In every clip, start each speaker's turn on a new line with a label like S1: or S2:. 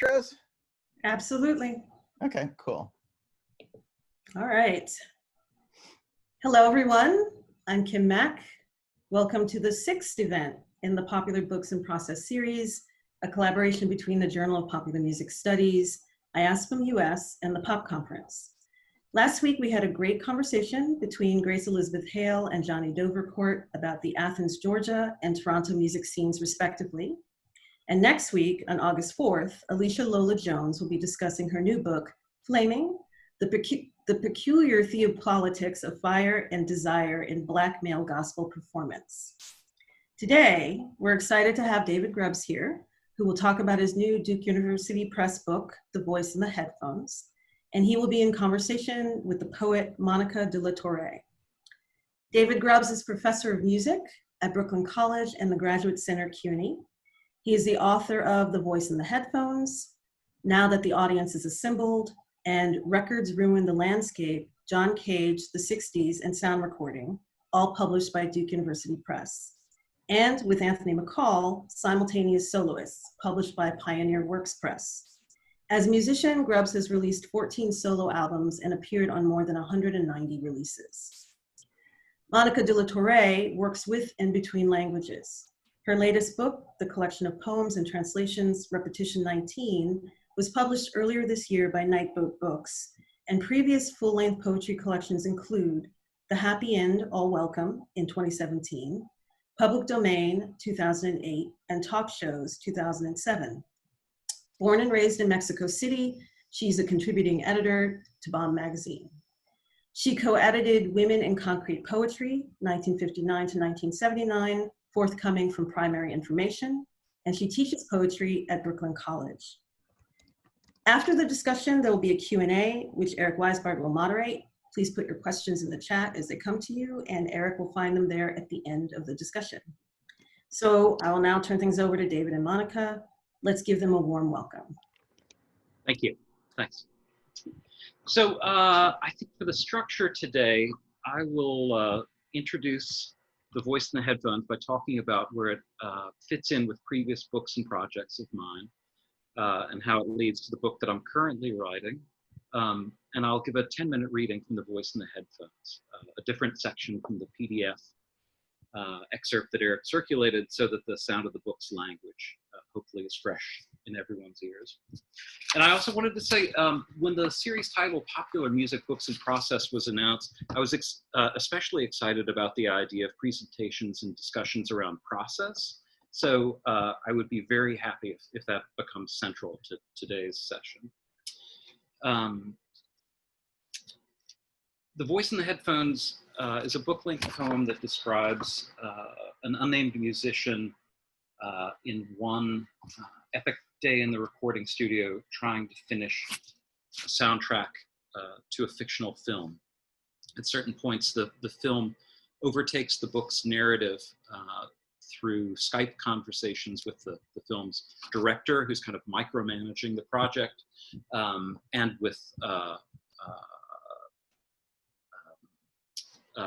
S1: intros?
S2: Absolutely.
S1: Okay, cool.
S2: All right. Hello, everyone. I'm Kim Mack. Welcome to the 6th event in the Popular Books in Process series, a collaboration between the Journal of Popular Music Studies, IASPM US, and the Pop Conference. Last week, we had a great conversation between Grace Elizabeth Hale and Johnny Dovercourt about the Athens, Georgia, and Toronto music scenes, respectively. And next week, on August 4th, Alicia Lola Jones will be discussing her new book, Flaming, the Peculiar Theopolitics of Fire and Desire in Black Male Gospel Performance. Today, we're excited to have David Grubbs here, who will talk about his new Duke University Press book, The Voice in the Headphones, and he will be in conversation with the poet Mónica de la Torre. David Grubbs is professor of music at Brooklyn College and the Graduate Center CUNY. He is the author of The Voice in the Headphones, Now That the Audience is Assembled, and Records Ruin the Landscape, John Cage, the Sixties, and Sound Recording, all published by Duke University Press. And with Anthony McCall, Simultaneous Soloists, published by Pioneer Works Press. As a musician, Grubbs has released 14 solo albums and appeared on more than 190 releases. Mónica de la Torre works with and between languages. Her latest book, the collection of poems and translations, Repetition 19, was published earlier this year by Nightboat Books, and previous full-length poetry collections include The Happy End, All Welcome in 2017, Public Domain 2008, and Talk Shows 2007. Born and raised in Mexico City, she's a contributing editor to Bomb Magazine. She co-edited Women in Concrete Poetry, 1959 to 1979, forthcoming from Primary Information, and she teaches poetry at Brooklyn College. After the discussion, there will be a Q&A, which Eric Weisbart will moderate. Please put your questions in the chat as they come to you, and Eric will find them there at the end of the discussion. So I will now turn things over to David and Mónica. Let's give them a warm welcome.
S3: Thank you. Thanks. So I think for the structure today, I will introduce The Voice in the Headphones by talking about where it fits in with previous books and projects of mine, and how it leads to the book that I'm currently writing. And I'll give a 10-minute reading from The Voice in the Headphones, a different section from the PDF excerpt that Eric circulated so that the sound of the book's language hopefully is fresh in everyone's ears. And I also wanted to say, when the series title Popular Music Books in Process was announced, I was especially excited about the idea of presentations and discussions around process. So I would be very happy if that becomes central to today's session. The Voice in the Headphones is a book-length poem that describes an unnamed musician in one epic day in the recording studio trying to finish a soundtrack to a fictional film. At certain points, the film overtakes the book's narrative through Skype conversations with the film's director, who's kind of micromanaging the project, and with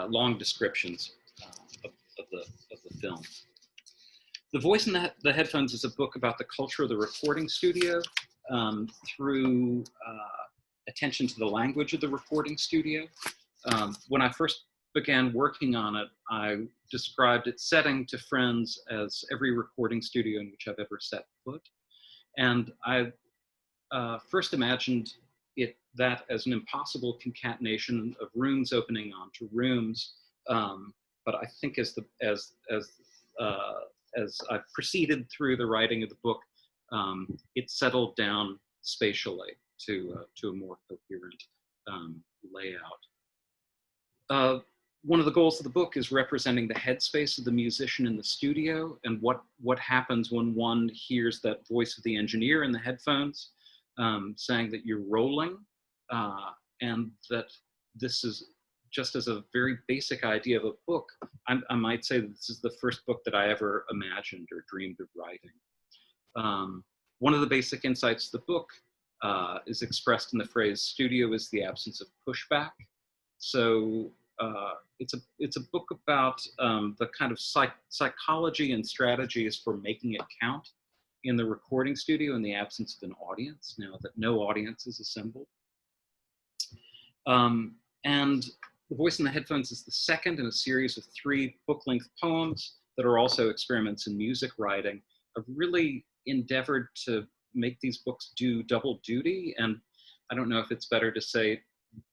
S3: long descriptions of the film. The Voice in the Headphones is a book about the culture of the recording studio through attention to the language of the recording studio. When I first began working on it, I described its setting to friends as every recording studio in which I've ever set foot. And I first imagined that as an impossible concatenation of rooms opening onto rooms. But I think as I've proceeded through the writing of the book, it settled down spatially to a more coherent layout. One of the goals of the book is representing the headspace of the musician in the studio and what happens when one hears that voice of the engineer in the headphones saying that you're rolling, and that this is just as a very basic idea of a book. I might say that this is the first book that I ever imagined or dreamed of writing. One of the basic insights of the book is expressed in the phrase, studio is the absence of pushback. So it's a book about the kind of psychology and strategies for making it count in the recording studio in the absence of an audience, now that no audience is assembled. And The Voice in the Headphones is the second in a series of 3 book-length poems that are also experiments in music writing. I've really endeavored to make these books do double duty, and I don't know if it's better to say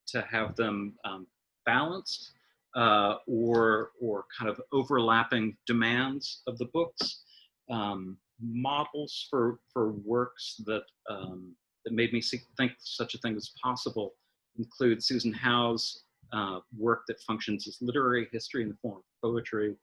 S3: to have them balanced or kind of overlapping demands of the books. Models for works that made me think such a thing was possible include Susan Howe's work that functions as literary history in the form of poetry,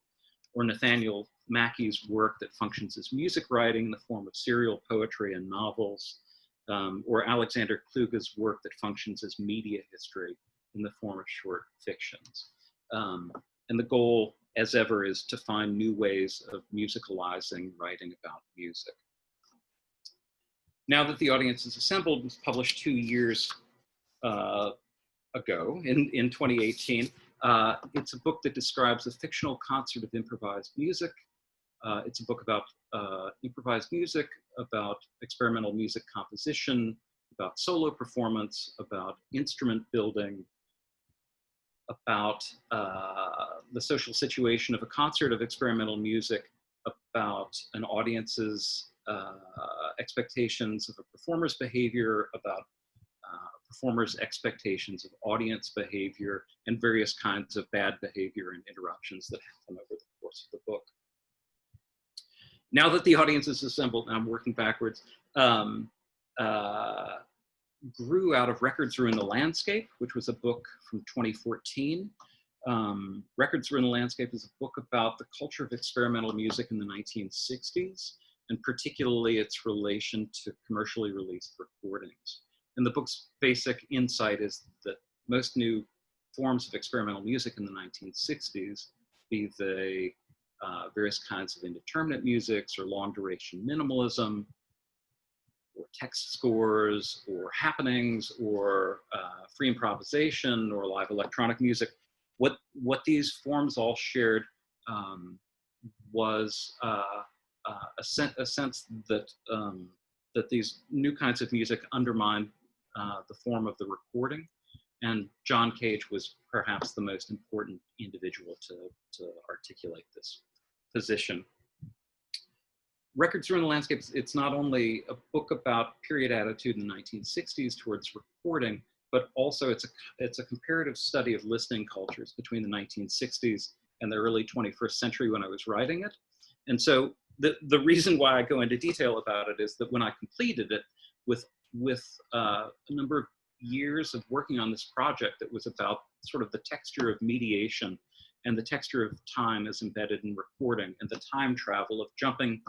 S3: or Nathaniel Mackey's work that functions as music writing in the form of serial poetry and novels, or Alexander Kluge's work that functions as media history in the form of short fictions. And the goal, as ever, is to find new ways of musicalizing writing about music. Now that the audience is assembled, was published 2 years ago in 2018. It's a book that describes a fictional concert of improvised music. It's a book about improvised music, about experimental music composition, about solo performance, about instrument building, about the social situation of a concert of experimental music, about an audience's expectations of a performer's behavior, about performers' expectations of audience behavior, and various kinds of bad behavior and interruptions that happen over the course of the book. Now that the audience is assembled, and I'm working backwards, grew out of Records Ruin the Landscape, which was a book from 2014. Records Ruin the Landscape is a book about the culture of experimental music in the 1960s, and particularly its relation to commercially released recordings. And the book's basic insight is that most new forms of experimental music in the 1960s, be they various kinds of indeterminate musics or long duration minimalism, or text scores, or happenings, or free improvisation, or live electronic music, what these forms all shared was a sense that that these new kinds of music undermined the form of the recording, and John Cage was perhaps the most important individual to articulate this position. Records Ruin the Landscape, it's not only a book about period attitude in the 1960s towards recording, but also it's a comparative study of listening cultures between the 1960s and the early 21st century when I was writing it. And so the reason why I go into detail about it is that when I completed it with a number of years of working on this project that was about sort of the texture of mediation and the texture of time as embedded in recording, and the time travel of jumping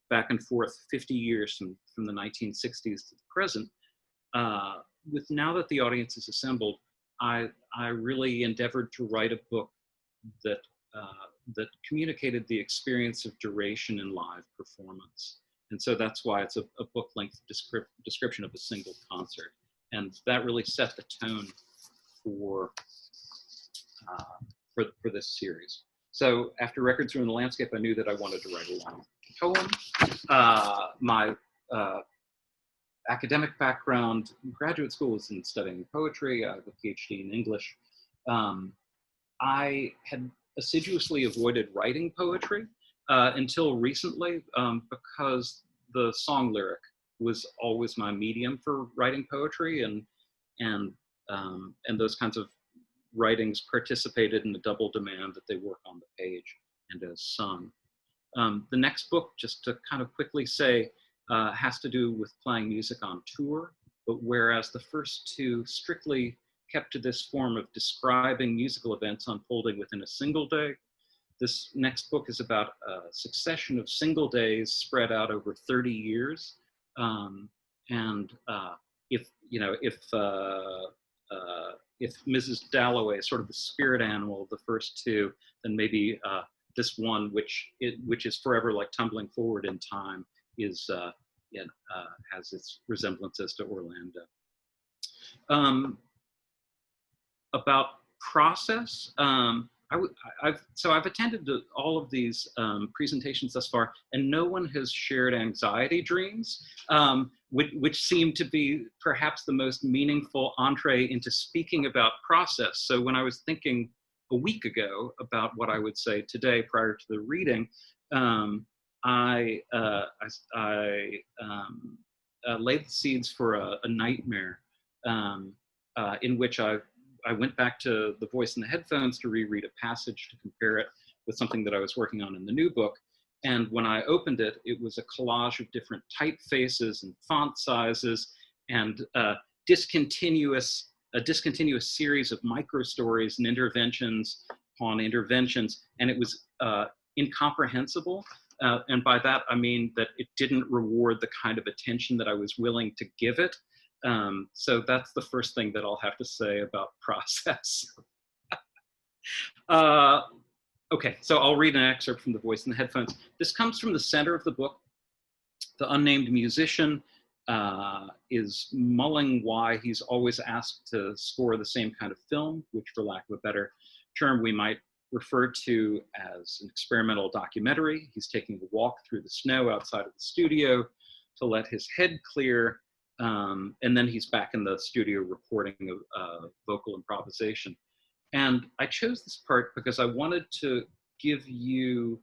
S3: back and forth 50 years from the 1960s to the present, with now that the audience is assembled, I really endeavored to write a book that communicated the experience of duration in live performance. And so that's why it's a book-length description of a single concert. And that really set the tone for this series. So after Records Ruin the Landscape, I knew that I wanted to write a long poem. My academic background in graduate school was in studying poetry. I have a PhD in English. I had assiduously avoided writing poetry until recently, because the song lyric was always my medium for writing poetry, and those kinds of writings participated in the double demand that they work on the page and as sung. The next book, just to kind of quickly say, has to do with playing music on tour, but whereas the first 2 strictly kept to this form of describing musical events unfolding within a single day, this next book is about a succession of single days spread out over 30 years. If Mrs. Dalloway is sort of the spirit animal of the first 2, then maybe this one, which is forever like tumbling forward in time, has its resemblances to Orlando. About process, I I've attended to all of these presentations thus far, and no one has shared anxiety dreams, which seem to be perhaps the most meaningful entree into speaking about process. So when I was thinking a week ago about what I would say today prior to the reading, I laid the seeds for a nightmare in which I went back to The Voice in the Headphones to reread a passage to compare it with something that I was working on in the new book. And when I opened it, it was a collage of different typefaces and font sizes and a discontinuous series of micro stories and interventions upon interventions. And it was incomprehensible. And by that, I mean that it didn't reward the kind of attention that I was willing to give it. So that's the first thing that I'll have to say about process. Okay, so I'll read an excerpt from The Voice in the Headphones. This comes from the center of the book. The unnamed musician is mulling why he's always asked to score the same kind of film, which for lack of a better term, we might refer to as an experimental documentary. He's taking a walk through the snow outside of the studio to let his head clear. And then he's back in the studio recording a vocal improvisation. And I chose this part because I wanted to give you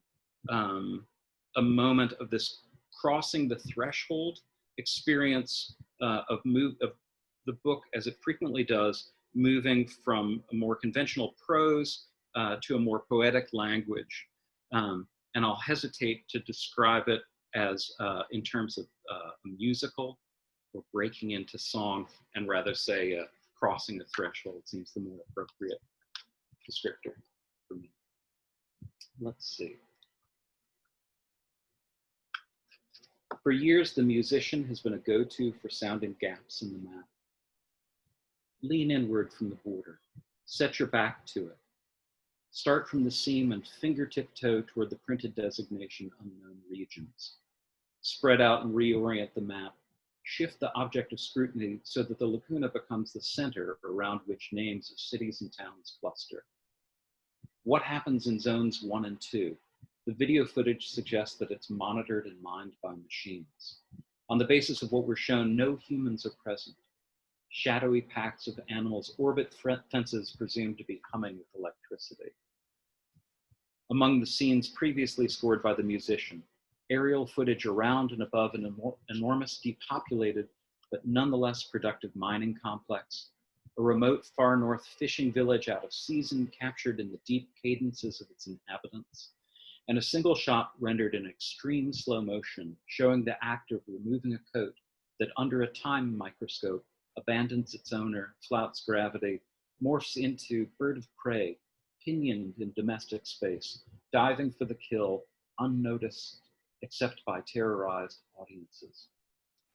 S3: a moment of this crossing the threshold experience of the book, as it frequently does, moving from a more conventional prose to a more poetic language. And I'll hesitate to describe it as in terms of a musical or breaking into song, and rather say crossing the threshold seems the more appropriate descriptor for me. Let's see. For years, the musician has been a go-to for sounding gaps in the map. Lean inward from the border. Set your back to it. Start from the seam and fingertip toe toward the printed designation unknown regions. Spread out and reorient the map. Shift the object of scrutiny so that the lacuna becomes the center around which names of cities and towns cluster. What happens in zones 1 and 2? The video footage suggests that it's monitored and mined by machines. On the basis of what we're shown, no humans are present. Shadowy packs of animals orbit fences presumed to be humming with electricity. Among the scenes previously scored by the musician, aerial footage around and above an enormous depopulated but nonetheless productive mining complex, a remote far north fishing village out of season captured in the deep cadences of its inhabitants, and a single shot rendered in extreme slow motion showing the act of removing a coat that under a time microscope abandons its owner, flouts gravity, morphs into bird of prey, pinioned in domestic space, diving for the kill, unnoticed except by terrorized audiences.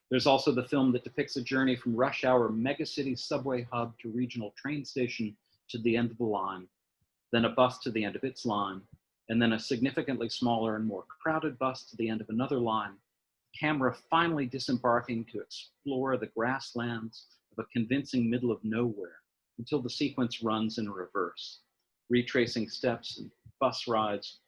S3: There's also the film that depicts a journey from rush hour megacity subway hub to regional train station to the end of the line, then a bus to the end of its line, and then a significantly smaller and more crowded bus to the end of another line, camera finally disembarking to explore the grasslands of a convincing middle of nowhere until the sequence runs in reverse, retracing steps and bus rides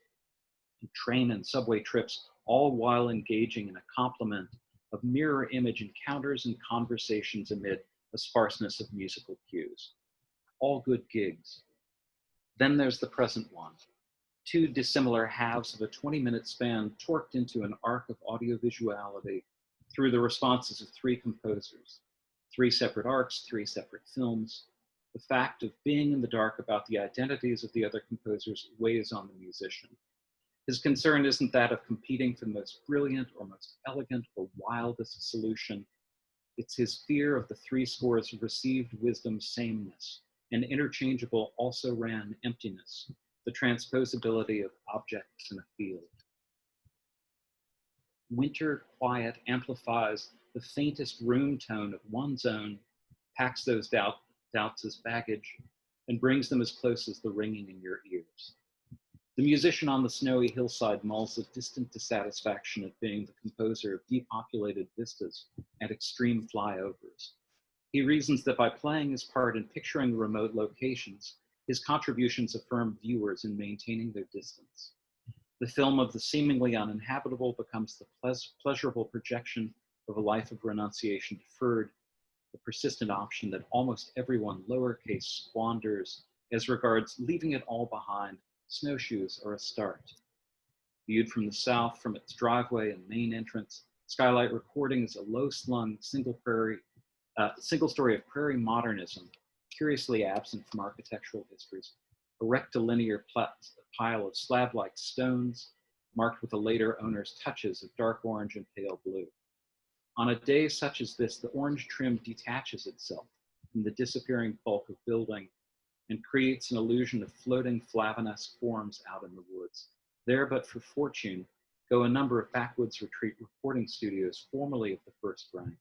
S3: and train and subway trips, all while engaging in a complement of mirror image encounters and conversations amid a sparseness of musical cues. All good gigs. Then there's the present one. Two dissimilar halves of a 20-minute span torqued into an arc of audiovisuality through the responses of 3 composers. 3 separate arcs, 3 separate films. The fact of being in the dark about the identities of the other composers weighs on the musician. His concern isn't that of competing for the most brilliant or most elegant or wildest solution. It's his fear of the 3 scores of received wisdom sameness, and interchangeable also ran emptiness, the transposability of objects in a field. Winter quiet amplifies the faintest room tone of one's own, packs those doubts as baggage, and brings them as close as the ringing in your ears. The musician on the snowy hillside mulls a distant dissatisfaction at being the composer of depopulated vistas and extreme flyovers. He reasons that by playing his part in picturing remote locations, His contributions affirm viewers in maintaining their distance. The film of the seemingly uninhabitable becomes the pleasurable projection of a life of renunciation deferred, the persistent option that almost everyone lowercase squanders as regards leaving it all behind. Snowshoes are a start. Viewed from the south, from its driveway and main entrance, Skylight Recording is a low-slung single story of prairie modernism, curiously absent from architectural histories, a rectilinear pile of slab-like stones, marked with the later owner's touches of dark orange and pale blue. On a day such as this, the orange trim detaches itself from the disappearing bulk of building and creates an illusion of floating Flavanesque forms out in the woods. There, but for fortune, go a number of backwoods retreat recording studios formerly of the first rank.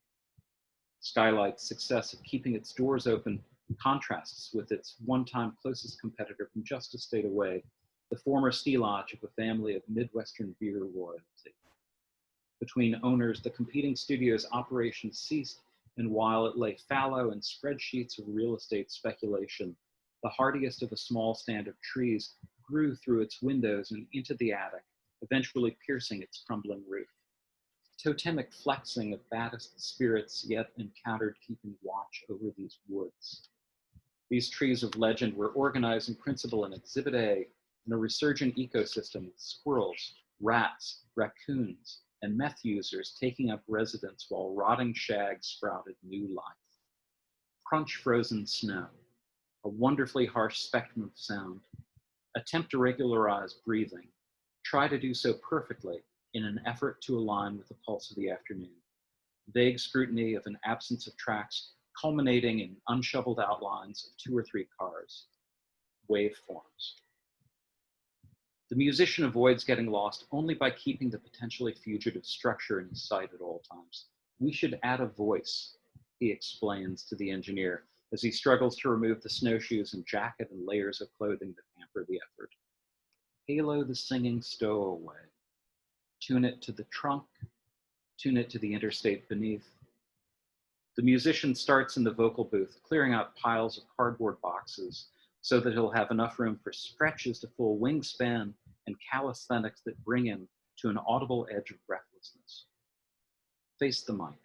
S3: Skylight's success of keeping its doors open contrasts with its one-time closest competitor from just a state away, the former stélage of a family of Midwestern beer royalty. Between owners, the competing studio's operations ceased, and while it lay fallow in spreadsheets of real estate speculation, the hardiest of a small stand of trees grew through its windows and into the attic, eventually piercing its crumbling roof. Totemic flexing of baddest spirits yet encountered keeping watch over these woods. These trees of legend were organized in principle in Exhibit A in a resurgent ecosystem with squirrels, rats, raccoons, and meth users taking up residence while rotting shags sprouted new life. Crunch frozen snow, a wonderfully harsh spectrum of sound. Attempt to regularize breathing. Try to do so perfectly in an effort to align with the pulse of the afternoon. Vague scrutiny of an absence of tracks culminating in unshoveled outlines of 2 or 3 cars. Waveforms. The musician avoids getting lost only by keeping the potentially fugitive structure in his sight at all times. We should add a voice, he explains to the engineer as he struggles to remove the snowshoes and jacket and layers of clothing that hamper the effort. Halo the singing stowaway. Tune it to the trunk, tune it to the interstate beneath. The musician starts in the vocal booth, clearing out piles of cardboard boxes so that he'll have enough room for stretches to full wingspan and calisthenics that bring him to an audible edge of breathlessness. Face the mic.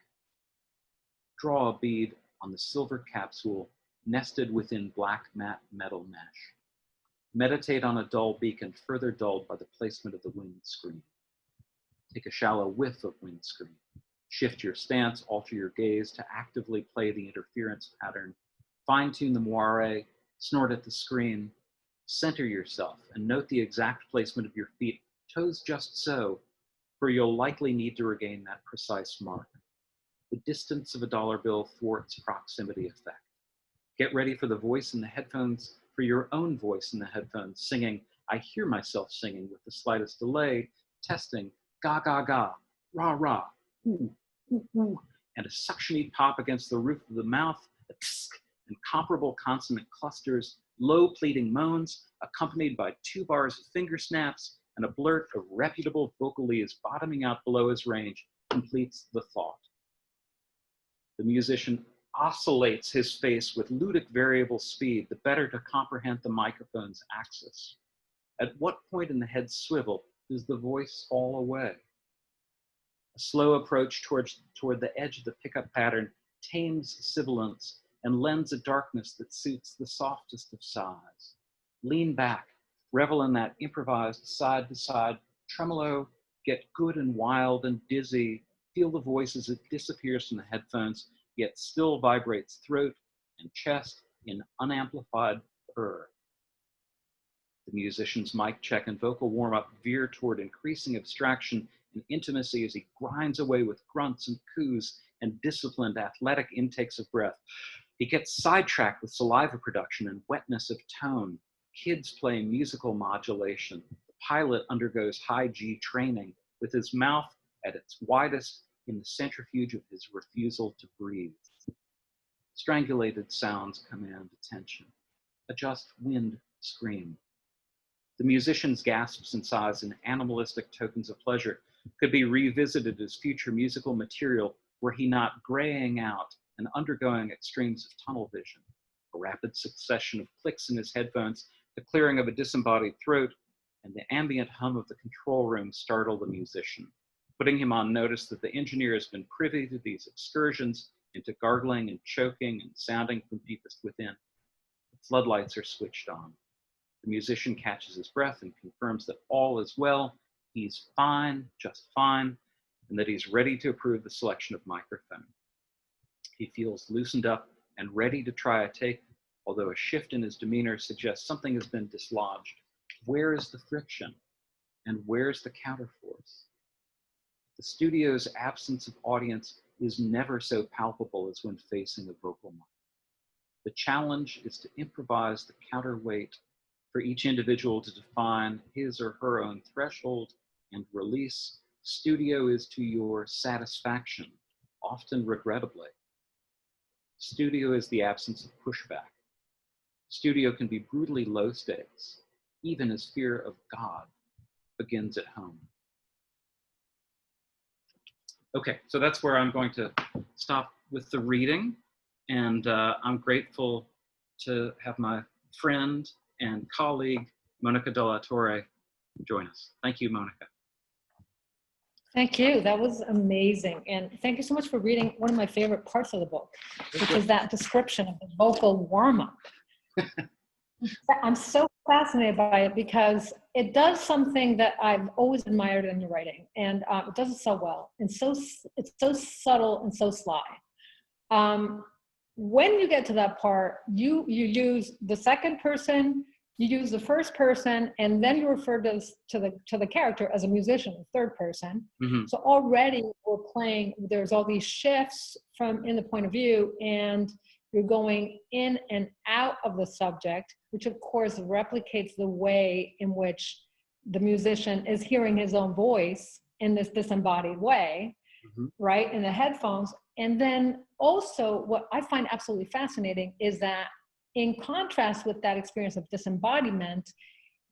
S3: Draw a bead on the silver capsule nested within black matte metal mesh. Meditate on a dull beacon further dulled by the placement of the windscreen. Take a shallow whiff of windscreen. Shift your stance, alter your gaze to actively play the interference pattern. Fine-tune the moire, snort at the screen. Center yourself and note the exact placement of your feet, toes just so, for you'll likely need to regain that precise mark. The distance of a dollar bill thwarts proximity effect. Get ready for the voice in the headphones, for your own voice in the headphones, singing, I hear myself singing with the slightest delay, testing, ga, ga, ga, rah, rah, ooh, ooh, ooh, and a suction-y pop against the roof of the mouth, a tsk, and comparable consonant clusters, low pleading moans, accompanied by 2 bars of finger snaps, and a blurt of reputable vocalese bottoming out below his range, completes the thought. The musician oscillates his face with ludic variable speed, the better to comprehend the microphone's axis. At what point in the head swivel does the voice fall away? A slow approach toward the edge of the pickup pattern tames sibilance and lends a darkness that suits the softest of sighs. Lean back, revel in that improvised side-to-side tremolo, get good and wild and dizzy, feel the voice as it disappears from the headphones, yet still vibrates throat and chest in unamplified purr. The musician's mic check and vocal warm-up veer toward increasing abstraction and intimacy as he grinds away with grunts and coos and disciplined athletic intakes of breath. He gets sidetracked with saliva production and wetness of tone. Kids play musical modulation. The pilot undergoes high G training with his mouth at its widest in the centrifuge of his refusal to breathe. Strangulated sounds command attention. Adjust wind scream. The musician's gasps and sighs and animalistic tokens of pleasure could be revisited as future musical material were he not graying out and undergoing extremes of tunnel vision. A rapid succession of clicks in his headphones, the clearing of a disembodied throat, and the ambient hum of the control room startle the musician, putting him on notice that the engineer has been privy to these excursions into gargling and choking and sounding from deepest within. The floodlights are switched on. The musician catches his breath and confirms that all is well, he's fine, just fine, and that he's ready to approve the selection of microphone. He feels loosened up and ready to try a take, although a shift in his demeanor suggests something has been dislodged. Where is the friction? And where's the counterforce? The studio's absence of audience is never so palpable as when facing a vocal mic. The challenge is to improvise the counterweight for each individual to define his or her own threshold and release. Studio is to your satisfaction, often regrettably. Studio is the absence of pushback. Studio can be brutally low stakes, even as fear of God begins at home. Okay, so that's where I'm going to stop with the reading, and I'm grateful to have my friend and colleague, Mónica de la Torre, join us. Thank you, Mónica.
S1: Thank you. That was amazing. And thank you so much for reading one of my favorite parts of the book, which is that description of the vocal warm-up. I'm so fascinated by it because it does something that I've always admired in your writing, and it does it so well, and it's so subtle and so sly. When you get to that part, you use the second person, you use the first person, and then you refer to the character as a musician, the third person.
S3: Mm-hmm.
S1: So already we're playing. There's all these shifts in the point of view, and you're going in and out of the subject, which of course replicates the way in which the musician is hearing his own voice in this disembodied way, mm-hmm. right, in the headphones. And then also what I find absolutely fascinating is that in contrast with that experience of disembodiment,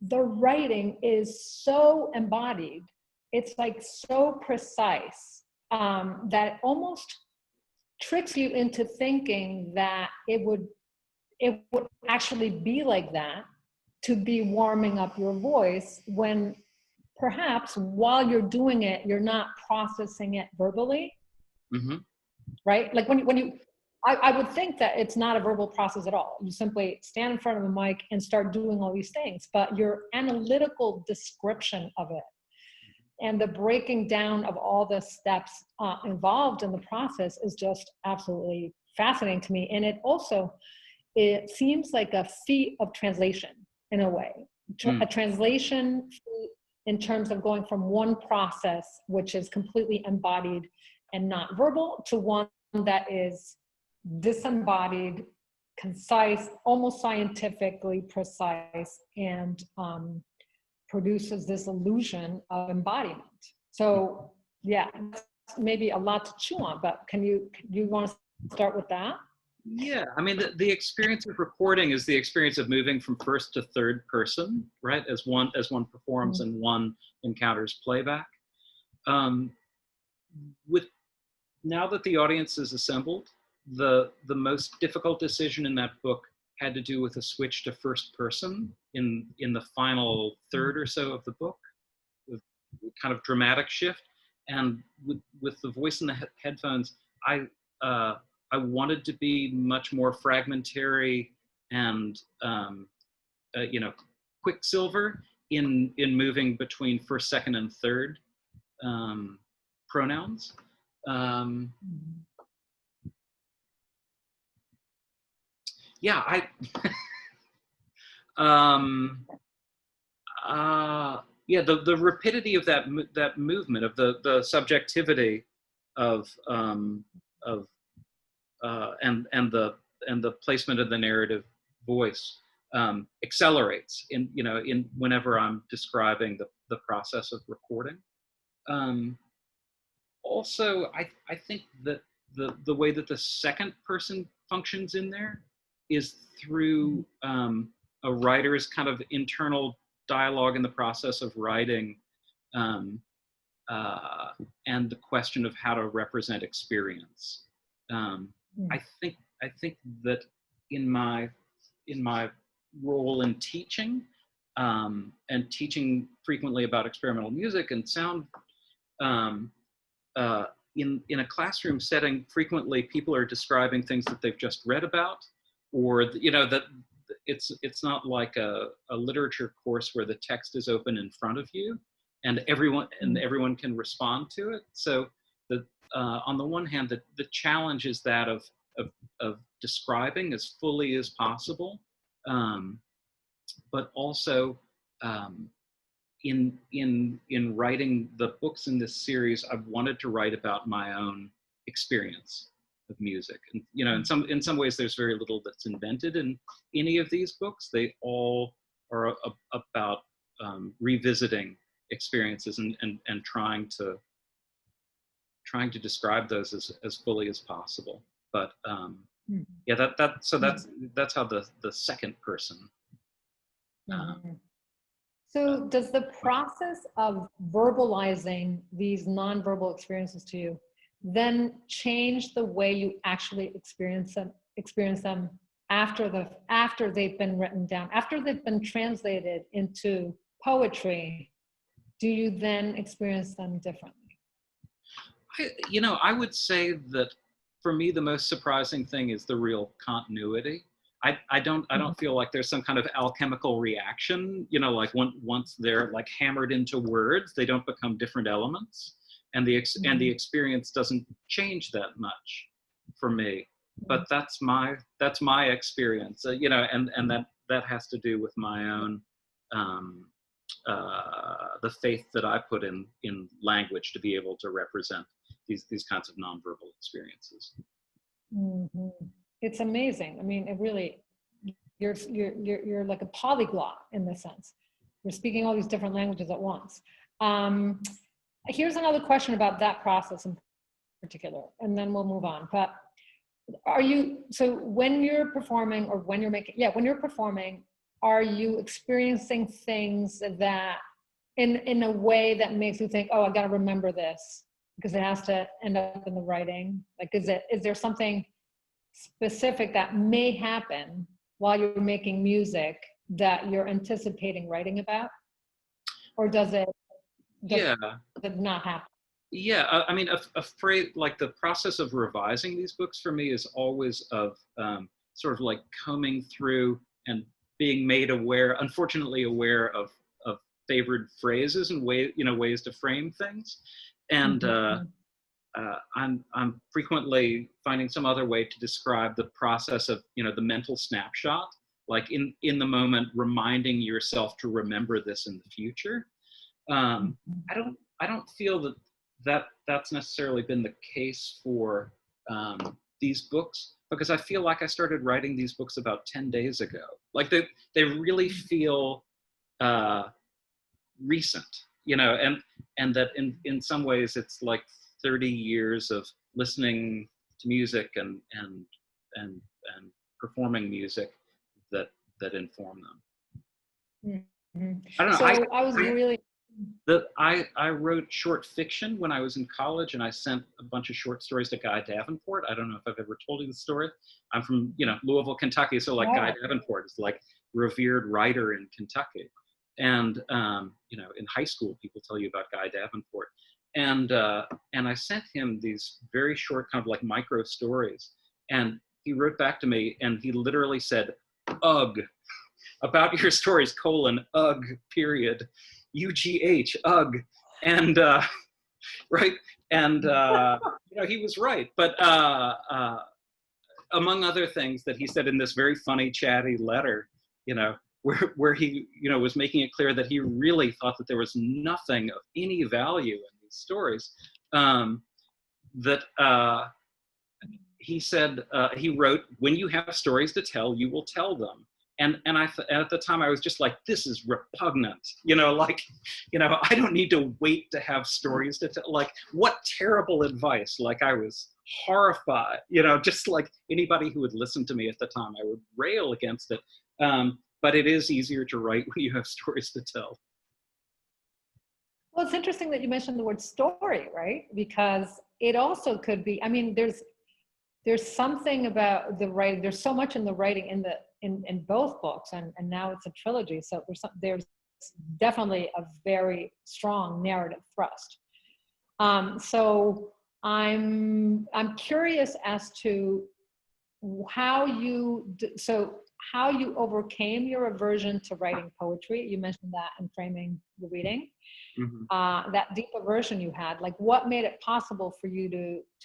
S1: the writing is so embodied, it's like so precise, that it almost tricks you into thinking that it would actually be like that, to be warming up your voice, when perhaps while you're doing it, you're not processing it verbally, mm-hmm. right? Like I would think that it's not a verbal process at all. You simply stand in front of the mic and start doing all these things, but your analytical description of it and the breaking down of all the steps involved in the process is just absolutely fascinating to me. And it seems like a feat of translation in a way, a translation in terms of going from one process, which is completely embodied and not verbal, to one that is disembodied, concise, almost scientifically precise, and produces this illusion of embodiment. So yeah, that's maybe a lot to chew on, but do you want to start with that?
S3: Yeah, I mean, the experience of recording is the experience of moving from first to third person, right? As one performs mm-hmm. and one encounters playback. Now that the audience is assembled, the most difficult decision in that book had to do with a switch to first person in the final third or so of the book, with kind of dramatic shift. And with the voice in the headphones, I wanted to be much more fragmentary and quicksilver in moving between first, second, and third pronouns. Yeah, the rapidity of that movement, of the subjectivity of and the placement of the narrative voice accelerates in whenever I'm describing the process of recording. Also, I think that the way that the second person functions in there is through a writer's kind of internal dialogue in the process of writing, and the question of how to represent experience. I think that in my role in teaching, and teaching frequently about experimental music and sound, in a classroom setting, frequently people are describing things that they've just read about, or that it's not like a literature course where the text is open in front of you and everyone can respond to it. So on the one hand, the challenge is that of describing as fully as possible, but also in writing the books in this series, I've wanted to write about my own experience of music. And in some ways, there's very little that's invented in any of these books. They all are about revisiting experiences and trying to describe those as fully as possible. But yeah, that's how the second person.
S1: So does the process of verbalizing these nonverbal experiences to you then change the way you actually experience them after they've been written down, after they've been translated into poetry? Do you then experience them differently?
S3: I would say that for me, the most surprising thing is the real continuity. I don't feel like there's some kind of alchemical reaction, like once they're like hammered into words, they don't become different elements, and the experience doesn't change that much for me. But that's my experience, and that has to do with my own the faith that I put in language to be able to represent these kinds of nonverbal experiences.
S1: It's amazing. I mean, it really, you're like a polyglot in this sense. You're speaking all these different languages at once. Here's another question about that process in particular, and then we'll move on. But so when you're performing, or when you're performing, are you experiencing things that in a way that makes you think, oh, I got to remember this because it has to end up in the writing? Like, is there something specific that may happen while you're making music that you're anticipating writing about? Or does it not happen?
S3: Yeah, I mean, afraid, like the process of revising these books for me is always of sort of like combing through and being made aware, unfortunately aware of favored phrases and ways to frame things. And I'm frequently finding some other way to describe the process of, the mental snapshot, like in the moment, reminding yourself to remember this in the future. I don't feel that's necessarily been the case for these books, because I feel like I started writing these books about 10 days ago. Like they really feel recent, and that in some ways it's like 30 years of listening to music and performing music that inform them. I don't know. So I wrote short fiction when I was in college, and I sent a bunch of short stories to Guy Davenport. I don't know if I've ever told you the story. I'm from Louisville, Kentucky, so like Guy Davenport is like revered writer in Kentucky. And in high school, people tell you about Guy Davenport. And I sent him these very short, kind of like micro stories. And he wrote back to me, and he literally said, "Ugh, about your stories, ugh, period, UGH, ugh." And right. And he was right. But among other things that he said in this very funny, chatty letter, where he, was making it clear that he really thought that there was nothing of any value in these stories, he said, he wrote, "When you have stories to tell, you will tell them." And at the time I was just like, this is repugnant, I don't need to wait to have stories to tell. Like, what terrible advice. Like, I was horrified, just like anybody who would listen to me at the time, I would rail against it. But it is easier to write when you have stories to tell.
S1: Well, it's interesting that you mentioned the word story, right? Because it also could be, I mean, there's something about the writing. There's so much in the writing in both books, and now it's a trilogy. So there's definitely a very strong narrative thrust. So I'm curious as to how you overcame your aversion to writing poetry. You mentioned that in framing the reading.
S3: Mm-hmm.
S1: That deep aversion you had, like what made it possible for you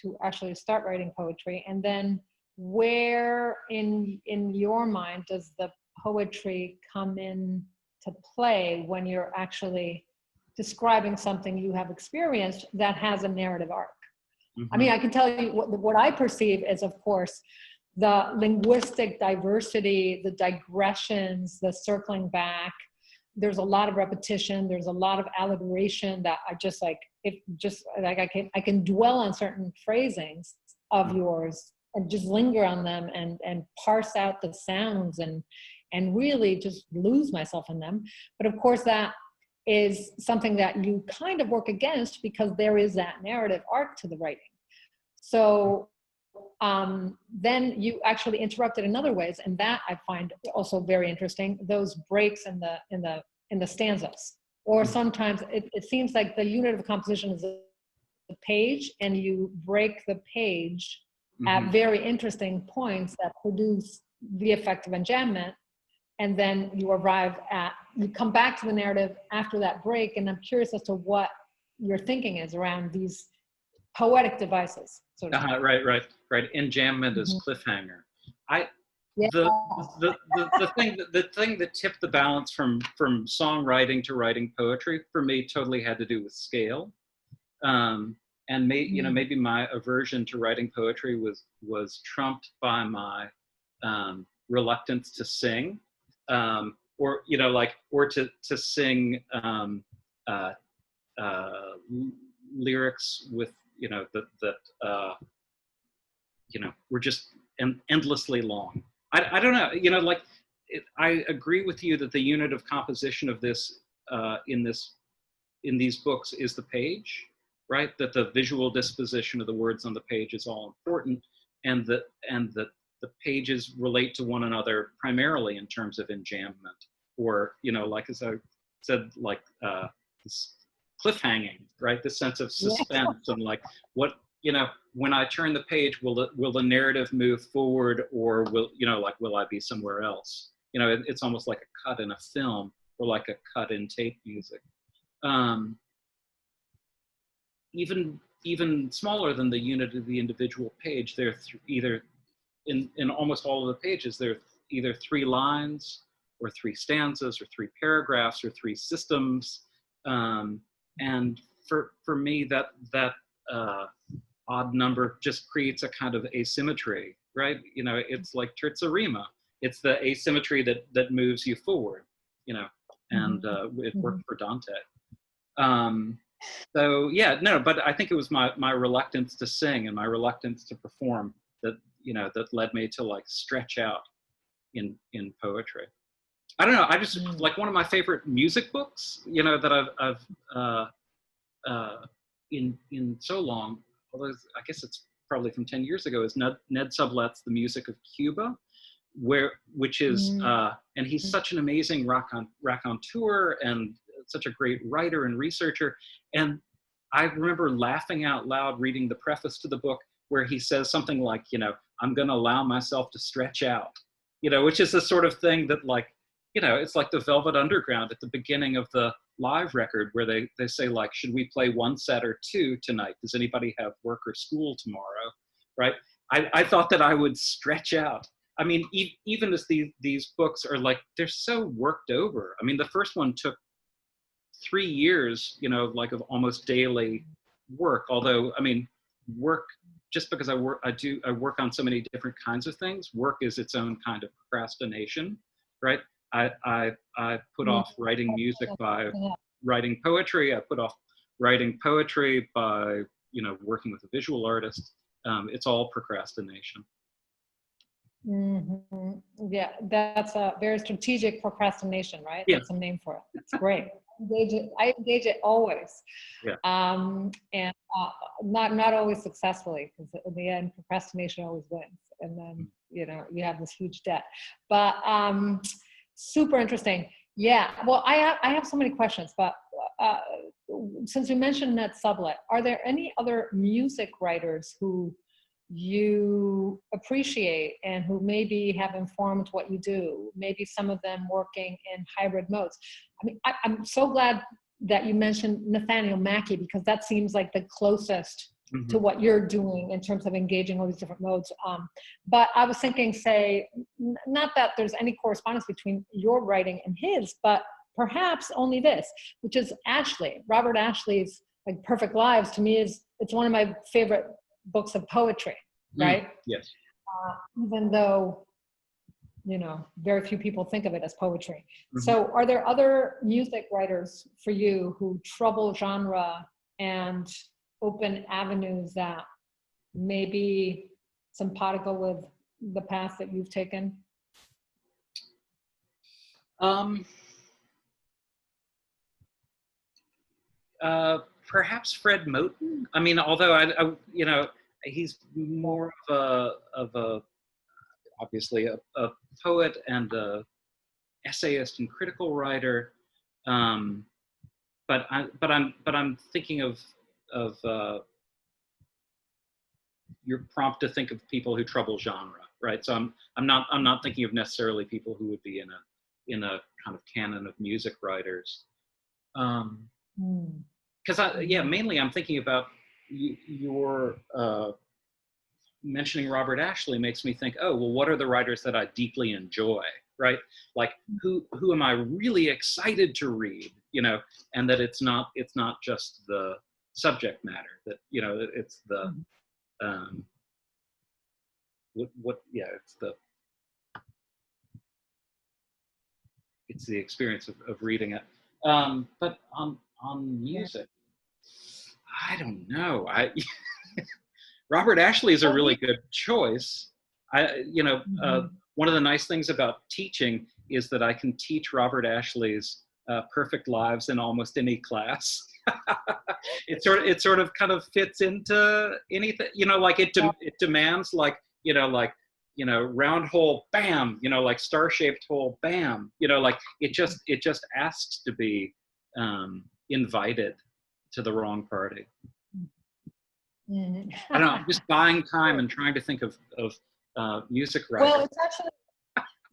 S1: to actually start writing poetry, and then where in your mind does the poetry come in to play when you're actually describing something you have experienced that has a narrative arc?
S3: Mm-hmm.
S1: I mean, I can tell you what I perceive is, of course, the linguistic diversity, the digressions, the circling back. There's a lot of repetition. There's a lot of alliteration that I just like. I can dwell on certain phrasings of yours and just linger on them and parse out the sounds and really just lose myself in them. But of course, that is something that you kind of work against because there is that narrative arc to the writing. So then you actually interrupt it in other ways, and that I find also very interesting. Those breaks in the stanzas, or sometimes it seems like the unit of composition is a page, and you break the page at very interesting points that produce the effect of enjambment, and then you come back to the narrative after that break. And I'm curious as to what your thinking is around these poetic devices. So to speak.
S3: Right. Enjambment is cliffhanger.
S1: Yeah.
S3: The thing that tipped the balance from songwriting to writing poetry for me totally had to do with scale, and maybe my aversion to writing poetry was trumped by my reluctance to sing, or to sing lyrics with were just endlessly long. I don't know, I agree with you that the unit of composition of this in these books is the page, right? That the visual disposition of the words on the page is all important, and that the pages relate to one another primarily in terms of enjambment, or as I said, this cliffhanging, right? This sense of suspense and when I turn the page, will the narrative move forward, or will I be somewhere else? It's almost like a cut in a film, or like a cut in tape music. Even smaller than the unit of the individual page, they're either in almost all of the pages, they're either 3 lines or 3 stanzas or 3 paragraphs or 3 systems. And for me, that odd number just creates a kind of asymmetry, right? It's like terzerima. It's the asymmetry that moves you forward, and it worked for Dante. So yeah, no, but I think it was my reluctance to sing and my reluctance to perform that led me to stretch out in poetry. I don't know. I just one of my favorite music books, that I've in so long, although I guess it's probably from 10 years ago, is Ned Sublet's The Music of Cuba, which is and he's such an amazing raconteur and such a great writer and researcher. And I remember laughing out loud reading the preface to the book, where he says something like, I'm going to allow myself to stretch out, which is the sort of thing that it's like the Velvet Underground at the beginning of the live record, where they say should we play 1 set or 2 tonight? Does anybody have work or school tomorrow? Right. I thought that I would stretch out. I mean, even as these books are they're so worked over. I mean, the first one took 3 years, of almost daily work. Although, I mean, work, just because I work on so many different kinds of things, work is its own kind of procrastination, right? I put off writing music by writing poetry. I put off writing poetry by, working with a visual artist. It's all procrastination.
S1: Yeah, that's a very strategic procrastination, right?
S3: Yeah.
S1: That's a name for it. It's great. I engage it always.
S3: Yeah.
S1: And not always successfully, because in the end, procrastination always wins. And then, you know, you have this huge debt. But super interesting. Yeah, well, I have so many questions, but since you mentioned that sublet, are there any other music writers who you appreciate and who maybe have informed what you do? Maybe some of them working in hybrid modes. I mean, I'm so glad that you mentioned Nathaniel Mackey, because that seems like the closest to what you're doing in terms of engaging all these different modes. But I was thinking, say, not that there's any correspondence between your writing and his, but perhaps only this, which is Ashley. Robert Ashley's like Perfect Lives, to me, it's one of my favorite books of poetry, right?
S3: Yes.
S1: Even though, you know, very few people think of it as poetry. So are there other music writers for you who trouble genre and open avenues that may be simpatico with the path that you've taken?
S3: Perhaps Fred Moten. I mean, although I you know, he's more of a obviously a poet and a essayist and critical writer. But I'm thinking of you're prompt to think of people who trouble genre, right? So I'm not thinking of necessarily people who would be in a kind of canon of music writers. Because mainly I'm thinking about your mentioning Robert Ashley makes me think, oh, well, what are the writers that I deeply enjoy, right? Like who am I really excited to read, you know, and that it's not just the subject matter, that, you know, it's the it's the experience of reading it. But on music, I don't know. Robert Ashley is a really good choice. One of the nice things about teaching is that I can teach Robert Ashley's Perfect Lives in almost any class. It sort of kind of fits into anything, you know, like it demands like round hole, bam, you know, like star-shaped hole, bam, you know, like it just asks to be invited to the wrong party. I don't know, I'm just buying time and trying to think of music writers.
S1: Well, it's actually,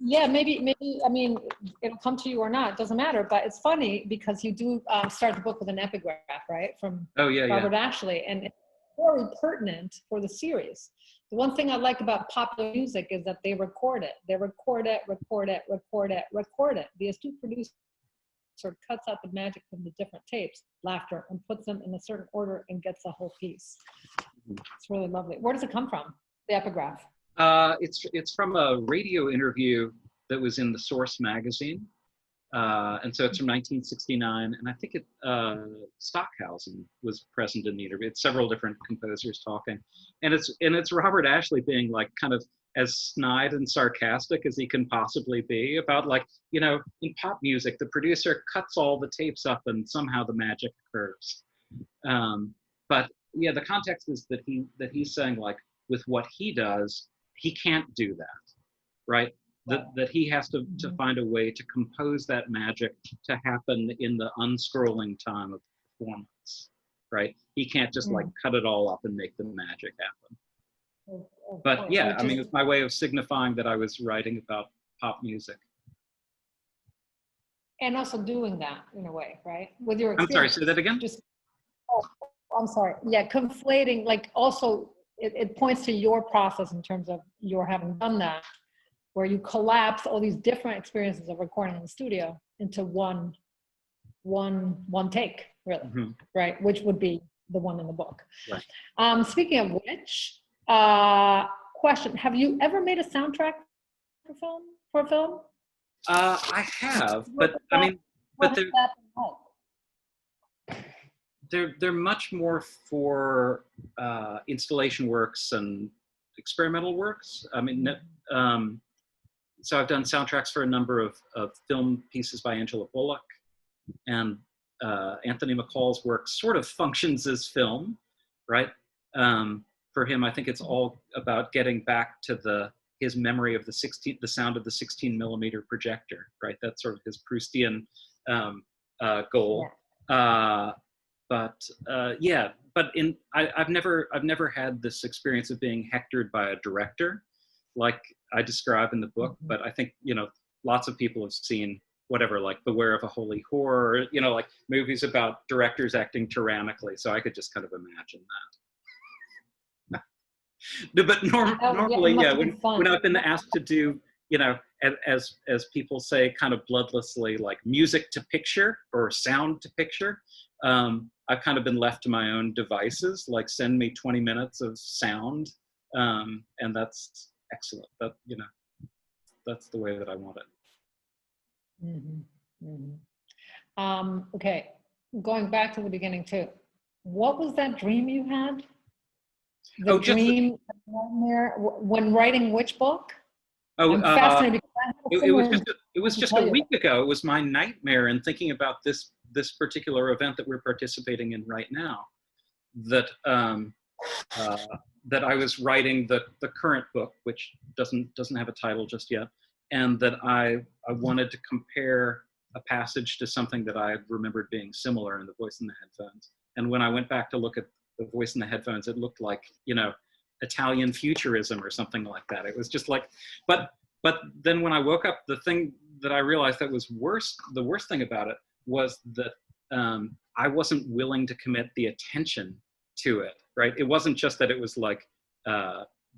S1: yeah, maybe, I mean, it'll come to you or not, it doesn't matter, but it's funny because you do start the book with an epigraph, right? From Robert Ashley, and it's very pertinent for the series. The one thing I like about popular music is that they record it. They record it. The astute producer cuts out the magic from the different tapes, laughter, and puts them in a certain order and gets the whole piece. It's really lovely. Where does it come from, the epigraph?
S3: It's from a radio interview that was in the Source magazine. And so it's from 1969, and I think Stockhausen was present in the interview. It's several different composers talking, and it's Robert Ashley being like kind of as snide and sarcastic as he can possibly be about, like, you know, in pop music, the producer cuts all the tapes up and somehow the magic occurs. But yeah, the context is that he's saying, like, with what he does, he can't do that, right? That he has to find a way to compose that magic to happen in the unscrolling time of performance, right? He can't just like cut it all up and make the magic happen. But yeah, I mean, it's my way of signifying that I was writing about pop music.
S1: And also doing that in a way, right? With your experience.
S3: I'm sorry, say that again?
S1: I'm sorry. Yeah, conflating, like also, it points to your process in terms of your having done that, where you collapse all these different experiences of recording in the studio into one take, really, right? Which would be the one in the book.
S3: Right.
S1: Speaking of which, question: have you ever made a soundtrack for a film?
S3: I have, but I mean, but they're much more for installation works and experimental works. I mean, so I've done soundtracks for a number of film pieces by Angela Bullock, and Anthony McCall's work sort of functions as film, right? For him, I think it's all about getting back to his memory of the sound of the 16 millimeter projector, right? That's sort of his Proustian goal. Yeah. I've never had this experience of being hectored by a director, like I describe in the book. But I think, you know, lots of people have seen whatever, like Beware of a Holy Whore, you know, like movies about directors acting tyrannically. So I could just kind of imagine that. No, but normally, yeah, when I've been asked to do, you know, as people say, kind of bloodlessly, like music to picture or sound to picture, I've kind of been left to my own devices, like send me 20 minutes of sound, and that's excellent. That, you know, that's the way that I want it.
S1: Mm-hmm. Mm-hmm. Okay, going back to the beginning too. What was that dream you had? The dream when writing which book?
S3: Oh,
S1: I'm fascinated.
S3: It was just a week ago. It was my nightmare in thinking about this particular event that we're participating in right now. That that I was writing the current book, which doesn't have a title just yet, and that I wanted to compare a passage to something that I had remembered being similar in The Voice in the Headphones. And when I went back to look at The Voice in the Headphones, it looked like, you know, Italian futurism or something like that. It was just like, but then when I woke up, the thing that I realized that was worse, the worst thing about it was that I wasn't willing to commit the attention to it, right? It wasn't just that it was like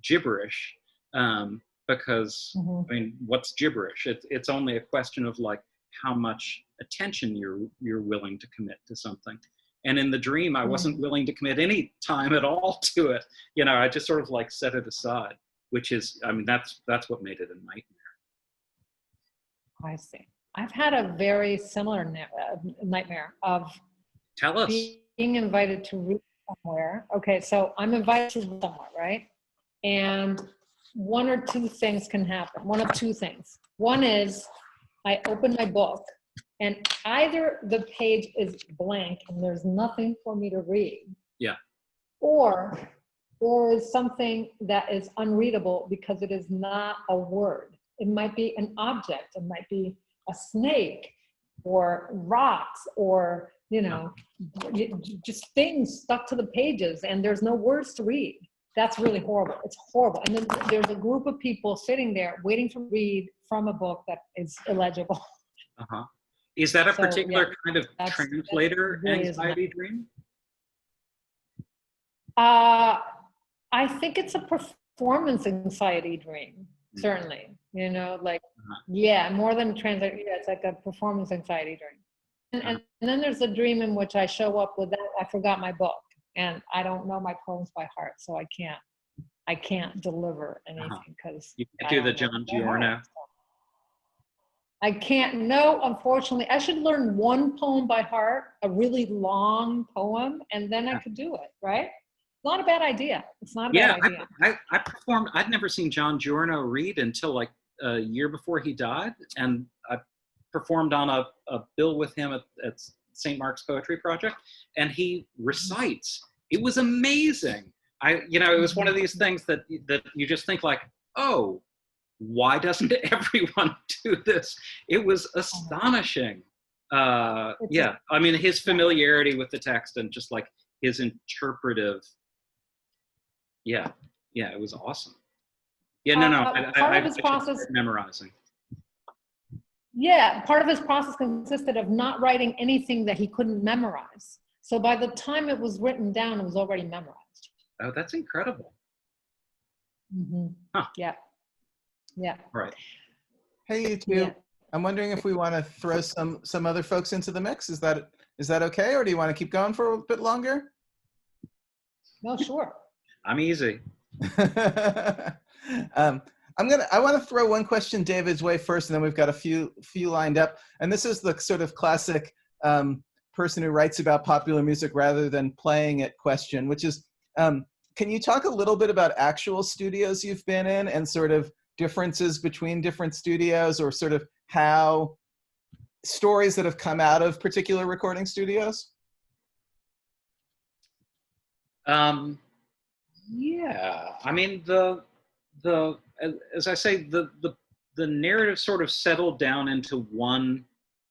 S3: gibberish, because I mean, what's gibberish? It's only a question of like how much attention you're willing to commit to something. And in the dream, I wasn't willing to commit any time at all to it. You know, I just sort of like set it aside, which is, I mean, that's what made it a nightmare.
S1: I see. I've had a very similar nightmare of
S3: Tell us.
S1: Being invited to read somewhere. Okay, so I'm invited to read somewhere, right? And one or two things can happen. One of two things. One is I open my book and either the page is blank and there's nothing for me to read.
S3: Yeah.
S1: Or there is something that is unreadable because it is not a word. It might be an object. It might be a snake or rocks or, you know, just things stuck to the pages and there's no words to read. That's really horrible. It's horrible. And then there's a group of people sitting there waiting to read from a book that is illegible.
S3: Uh-huh. Is that a particular kind of translator
S1: really
S3: anxiety dream?
S1: I think it's a performance anxiety dream, certainly. You know, like, yeah, more than translator. Yeah, it's like a performance anxiety dream. And then there's a dream in which I show up with that. I forgot my book and I don't know my poems by heart, so I can't deliver anything because
S3: you can't do the John Giorno.
S1: I can't. No, unfortunately, I should learn one poem by heart, a really long poem, and then I could do it. Right? Not a bad idea. It's not a bad idea.
S3: I performed. I'd never seen John Giorno read until like a year before he died, and I performed on a bill with him at St. Mark's Poetry Project, and he recites. It was amazing. It was one of these things that you just think like, oh, why doesn't everyone do this? It was astonishing. I mean, his familiarity with the text and just like his interpretive. Yeah, it was awesome. Yeah,
S1: part of his process
S3: memorizing.
S1: Yeah, part of his process consisted of not writing anything that he couldn't memorize. So by the time it was written down, it was already memorized.
S3: Oh, that's incredible.
S1: Mm-hmm. Huh. Yeah.
S3: Right.
S4: Hey, you two. Yeah. I'm wondering if we want to throw some other folks into the mix. Is that okay, or do you want to keep going for a bit longer?
S1: No, sure.
S3: I'm easy.
S4: I want to throw one question David's way first, and then we've got a few lined up. And this is the sort of classic person who writes about popular music rather than playing it question, which is, can you talk a little bit about actual studios you've been in and sort of differences between different studios, or sort of how stories that have come out of particular recording studios?
S3: Yeah, I mean, as I say, the narrative sort of settled down into one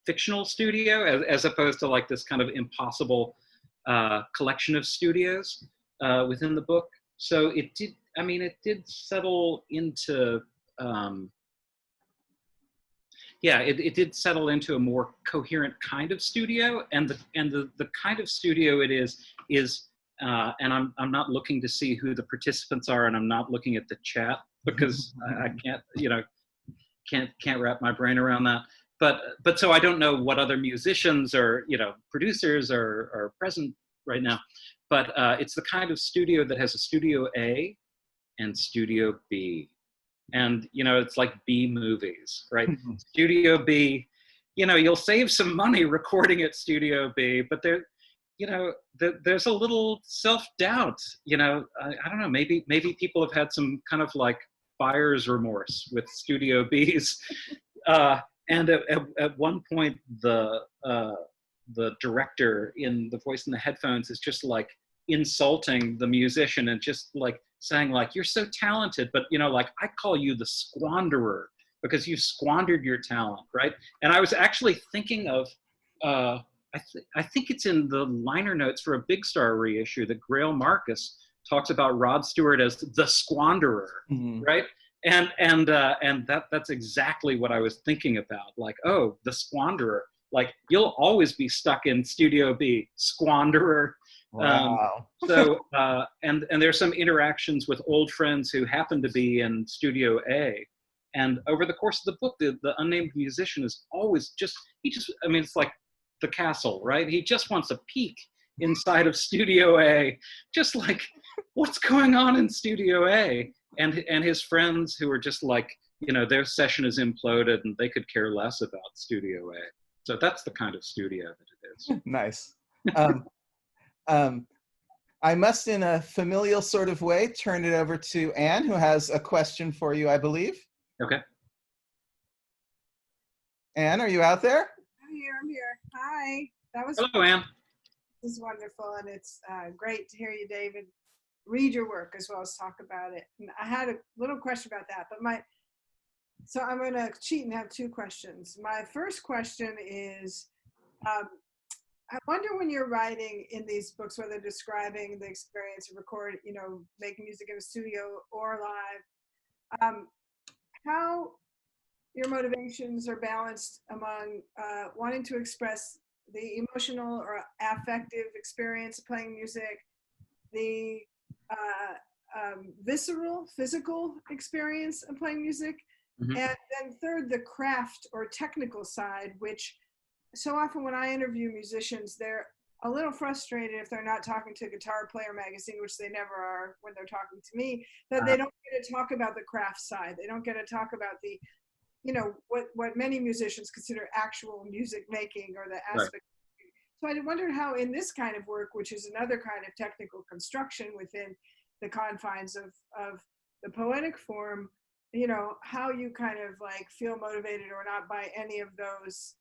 S3: fictional studio as opposed to like this kind of impossible collection of studios within the book. So it did, I mean, it did settle into, yeah, it did settle into a more coherent kind of studio, and the kind of studio it is, and I'm not looking to see who the participants are, and I'm not looking at the chat because I can't, you know, can't wrap my brain around that. But so I don't know what other musicians or, you know, producers are present right now. But it's the kind of studio that has a studio A and studio B. And, you know, it's like B movies, right? Studio B, you know, you'll save some money recording at Studio B, but there, you know, there's a little self-doubt, you know, I don't know, maybe people have had some kind of like buyer's remorse with Studio B's. And at one point, the director in The Voice in the Headphones is just like insulting the musician and just like saying like, you're so talented, but, you know, like, I call you the squanderer because you squandered your talent, right? And I was actually thinking of, I think it's in the liner notes for a Big Star reissue that Grail Marcus talks about Rod Stewart as the squanderer, right? And that's exactly what I was thinking about. Like, oh, the squanderer. Like, you'll always be stuck in Studio B, squanderer.
S4: Wow.
S3: And there's some interactions with old friends who happen to be in Studio A. And over the course of the book, the unnamed musician is always I mean, it's like the castle, right? He just wants a peek inside of Studio A, just like, what's going on in Studio A? And his friends who are just like, you know, their session is imploded and they could care less about Studio A. So that's the kind of studio that it is.
S4: Nice. I must, in a familial sort of way, turn it over to Anne, who has a question for you, I believe.
S3: Okay.
S4: Anne, are you out there?
S5: I'm here. Hi. That was
S3: Hello, Anne.
S5: This is wonderful, and it's great to hear you, David, read your work as well as talk about it. And I had a little question about that, but so I'm going to cheat and have two questions. My first question is, I wonder when you're writing in these books, whether describing the experience of making music in a studio or live, how your motivations are balanced among wanting to express the emotional or affective experience of playing music, the visceral, physical experience of playing music, and then third, the craft or technical side, which so often when I interview musicians, they're a little frustrated if they're not talking to Guitar Player magazine, which they never are when they're talking to me, that they don't get to talk about the craft side. They don't get to talk about the, what many musicians consider actual music making or the aspect. Right. So I wondered how in this kind of work, which is another kind of technical construction within the confines of the poetic form, how you kind of like feel motivated or not by any of those,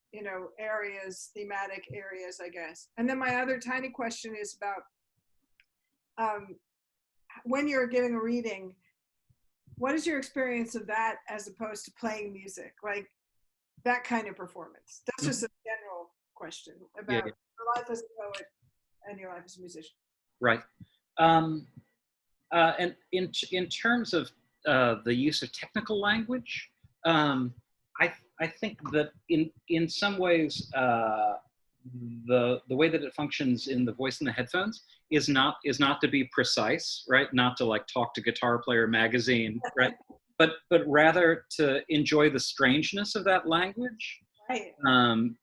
S5: areas, thematic areas, I guess. And then my other tiny question is about when you're giving a reading, what is your experience of that as opposed to playing music, like that kind of performance? That's just a general question about your life as a poet and your life as a musician. Right.
S3: And in terms of the use of technical language, I think that in some ways the way that it functions in The Voice in the Headphones is not to be precise, right? Not to like talk to Guitar Player magazine, right? but rather to enjoy the strangeness of that language,
S5: right?
S3: And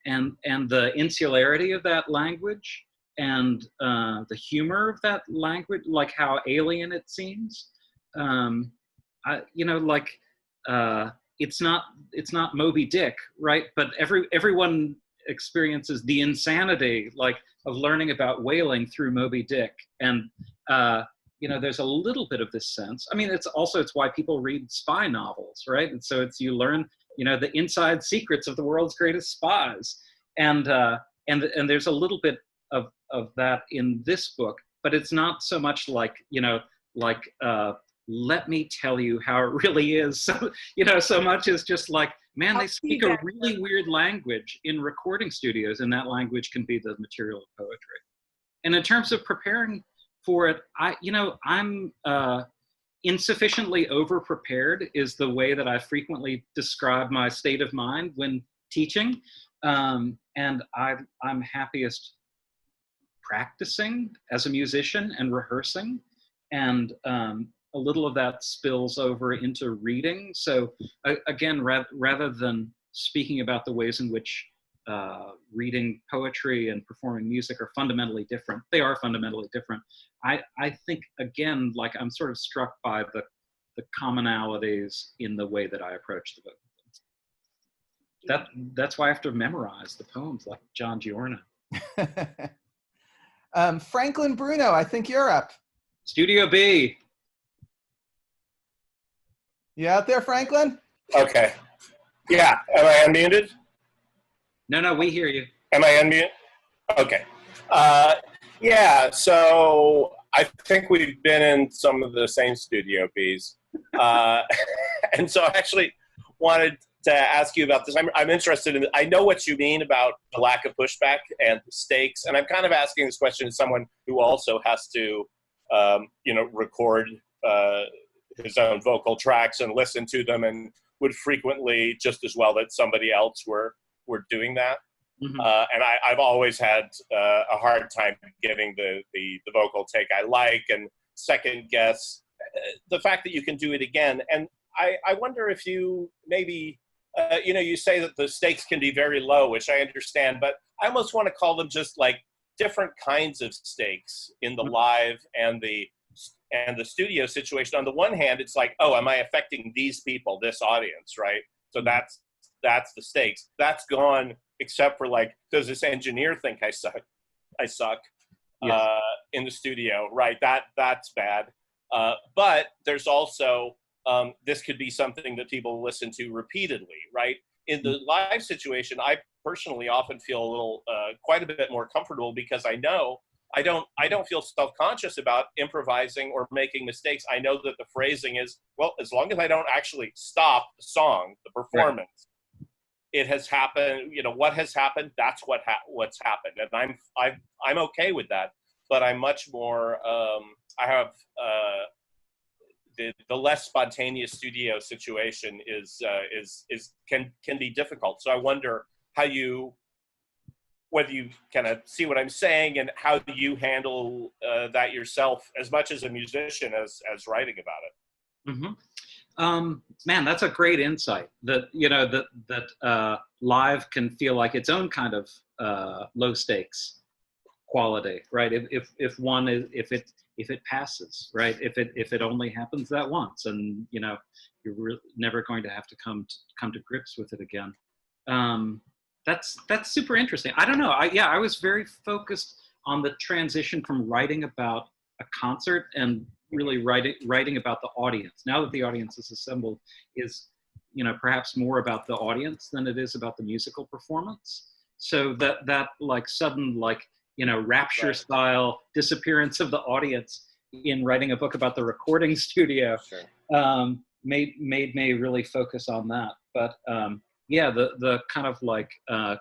S3: the insularity of that language, and the humor of that language, like how alien it seems. It's not Moby Dick, right? But everyone experiences the insanity, like, of learning about whaling through Moby Dick, and there's a little bit of this sense. I mean, it's why people read spy novels, right? And so you learn you know, the inside secrets of the world's greatest spies. And there's a little bit of that in this book, but it's not so much like, you know, like, let me tell you how it really is. So, you know, so much as just like, man, they speak a really weird language in recording studios, and that language can be the material of poetry. And in terms of preparing for it, I'm insufficiently over-prepared is the way that I frequently describe my state of mind when teaching. And I'm happiest practicing as a musician and rehearsing. And a little of that spills over into reading. So again, rather than speaking about the ways in which reading poetry and performing music are fundamentally different, they are fundamentally different. I think, again, like I'm sort of struck by the commonalities in the way that I approach the book. That's why I have to memorize the poems like John Giorno.
S4: Franklin Bruno, I think you're up.
S3: Studio B.
S4: You out there, Franklin?
S6: Okay. Yeah. Am I unmuted?
S3: No, we hear you.
S6: Am I unmuted? Okay. Yeah, so I think we've been in some of the same Studio Bs. And so I actually wanted to ask you about this. I'm interested in, I know what you mean about the lack of pushback and the stakes. And I'm kind of asking this question as someone who also has to, record his own vocal tracks and listen to them, and would frequently just as well that somebody else were doing that. Mm-hmm. And I've always had a hard time getting the vocal take I like, and second guess the fact that you can do it again. And I wonder if you maybe, you say that the stakes can be very low, which I understand, but I almost want to call them just like different kinds of stakes in the live and the studio situation. On the one hand, it's like, oh, am I affecting these people, this audience, right? So that's the stakes. That's gone, except for like, does this engineer think I suck yes. In the studio, right? That's bad. But there's also, this could be something that people listen to repeatedly, right? In the live situation, I personally often feel a little, quite a bit more comfortable, because I know I don't feel self-conscious about improvising or making mistakes. I know that the phrasing is, well, as long as I don't actually stop the song, the performance, right. It has happened. What has happened, that's what's happened, and I'm okay with that. But I'm much more. I have the less spontaneous studio situation can be difficult. So I wonder whether you kind of see what I'm saying, and how do you handle that yourself, as much as a musician as writing about it.
S3: Mm-hmm. Man, that's a great insight. That that live can feel like its own kind of low stakes quality, right? If it passes, right? If it only happens that once, and you're never going to have to come to grips with it again. That's super interesting. I don't know. I was very focused on the transition from writing about a concert and really writing about the audience. Now that the audience is assembled, is perhaps more about the audience than it is about the musical performance. So that like sudden rapture right. style disappearance of the audience in writing a book about the recording studio sure. made me really focus on that. But the kind of like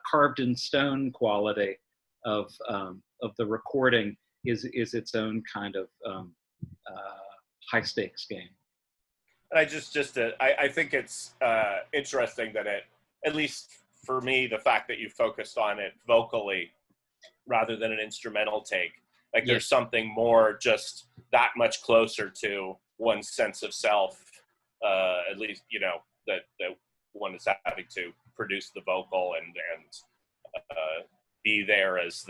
S3: carved in stone quality of the recording is its own kind of high stakes game.
S6: I I think it's interesting that at least for me, the fact that you focused on it vocally rather than an instrumental take, like yes. There's something more just that much closer to one's sense of self, at least that one is having to produce the vocal and be there as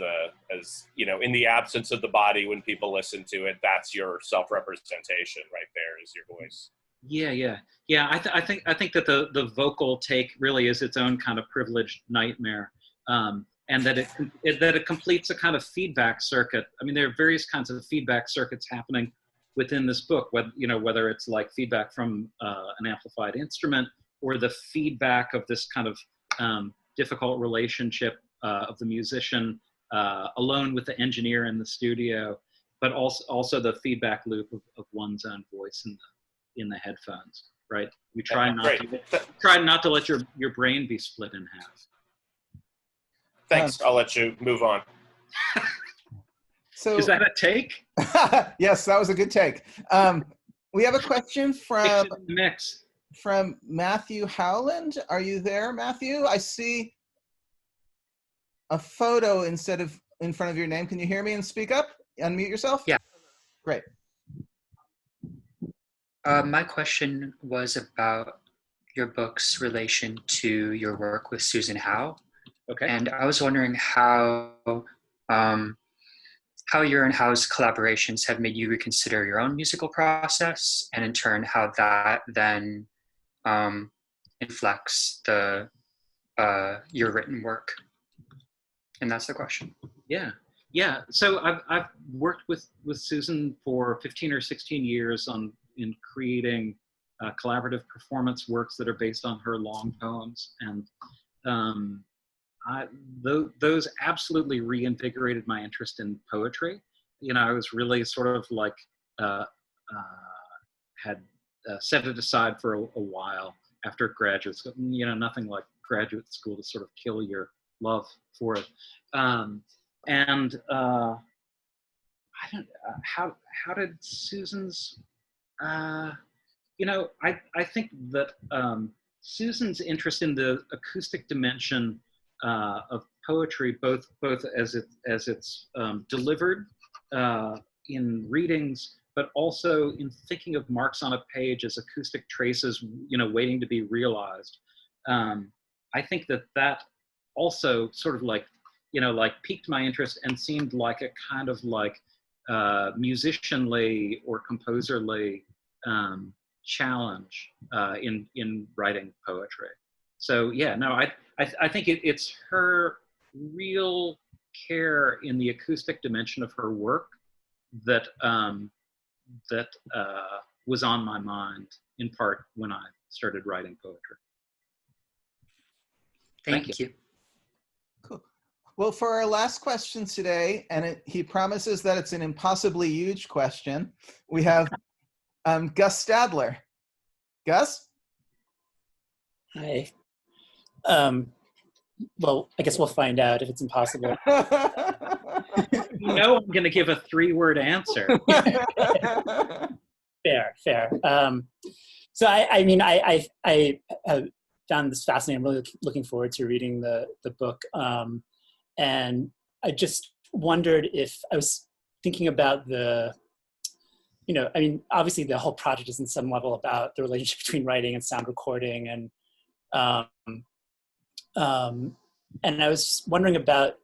S6: in the absence of the body when people listen to it. That's your self-representation right there, is your voice.
S3: Yeah. I think that the vocal take really is its own kind of privileged nightmare, and that it completes a kind of feedback circuit. I mean, there are various kinds of feedback circuits happening within this book, whether it's like feedback from an amplified instrument, or the feedback of this kind of difficult relationship of the musician alone with the engineer in the studio, but also the feedback loop of one's own voice in the headphones, right? You try not to let your brain be split in half.
S6: Thanks. I'll let you move on.
S4: So
S3: is that a take?
S4: Yes, that was a good take. We have a question from Matthew Howland. Are you there, Matthew? I see a photo instead of in front of your name. Can you hear me and speak up? Unmute yourself?
S7: Yeah.
S4: Great.
S7: My question was about your book's relation to your work with Susan Howe.
S3: Okay.
S7: And I was wondering how your and Howe's collaborations have made you reconsider your own musical process, and in turn, how that then inflects your written work. And that's the question.
S3: Yeah. So I've worked with Susan for 15 or 16 years in creating collaborative performance works that are based on her long poems, and those absolutely reinvigorated my interest in poetry. You know, I was really sort of like had set it aside for a while after graduate school. You know, nothing like graduate school to sort of kill your love for it. And I don't. How did Susan's? You know, I think that Susan's interest in the acoustic dimension of poetry, both as it's delivered in readings, but also in thinking of marks on a page as acoustic traces, you know, waiting to be realized. I think that also sort of like, you know, like piqued my interest and seemed like a kind of like musicianly or composerly challenge in writing poetry. So yeah, no, I think it's her real care in the acoustic dimension of her work that was on my mind in part when I started writing poetry.
S7: Thank you.
S4: Cool. Well, for our last question today, and he promises that it's an impossibly huge question, we have Gus Stadler. Gus?
S8: Hi. Well, I guess we'll find out if it's impossible.
S3: You know, I'm going to give a 3-word answer.
S8: Fair. So I mean, I have found this fascinating. I'm really looking forward to reading the book. And I just wondered if I was thinking about you know, I mean, obviously the whole project is in some level about the relationship between writing and sound recording. And I was wondering about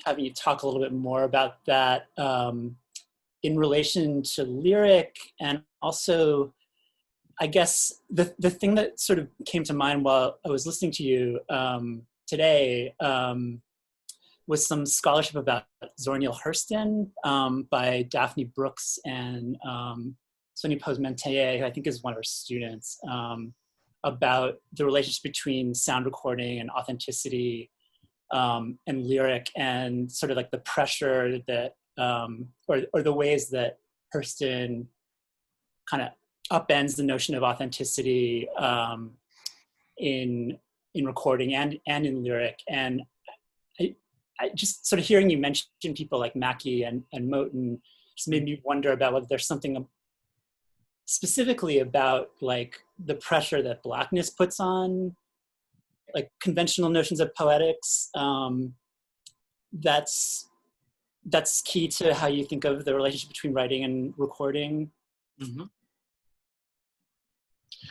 S8: having you talk a little bit more about that in relation to lyric, and also, I guess, the thing that sort of came to mind while I was listening to you today was some scholarship about Zora Neale Hurston by Daphne Brooks and Sonia Posmentier, who I think is one of her students, about the relationship between sound recording and authenticity and lyric, and sort of like the pressure that, or the ways that Hurston kind of upends the notion of authenticity in recording and in lyric. And I just sort of hearing you mention people like Mackey and Moten just made me wonder about whether there's something specifically about like the pressure that Blackness puts on like conventional notions of poetics that's key to how you think of the relationship between writing and recording.
S3: Mm-hmm.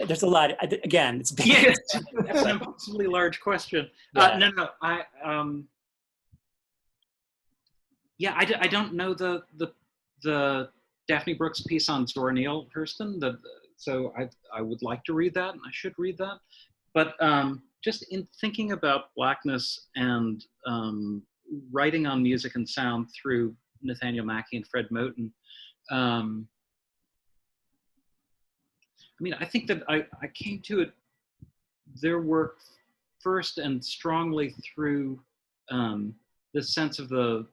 S8: There's a lot. Again, it's big.
S3: Yes, that's an impossibly large question.
S8: Yeah.
S3: No, I don't know the Daphne Brooks piece on Zora Neale Hurston. So I would like to read that, and I should read that. But just in thinking about Blackness and writing on music and sound through Nathaniel Mackey and Fred Moten, I mean, I think that I came to it their work first and strongly through the sense of the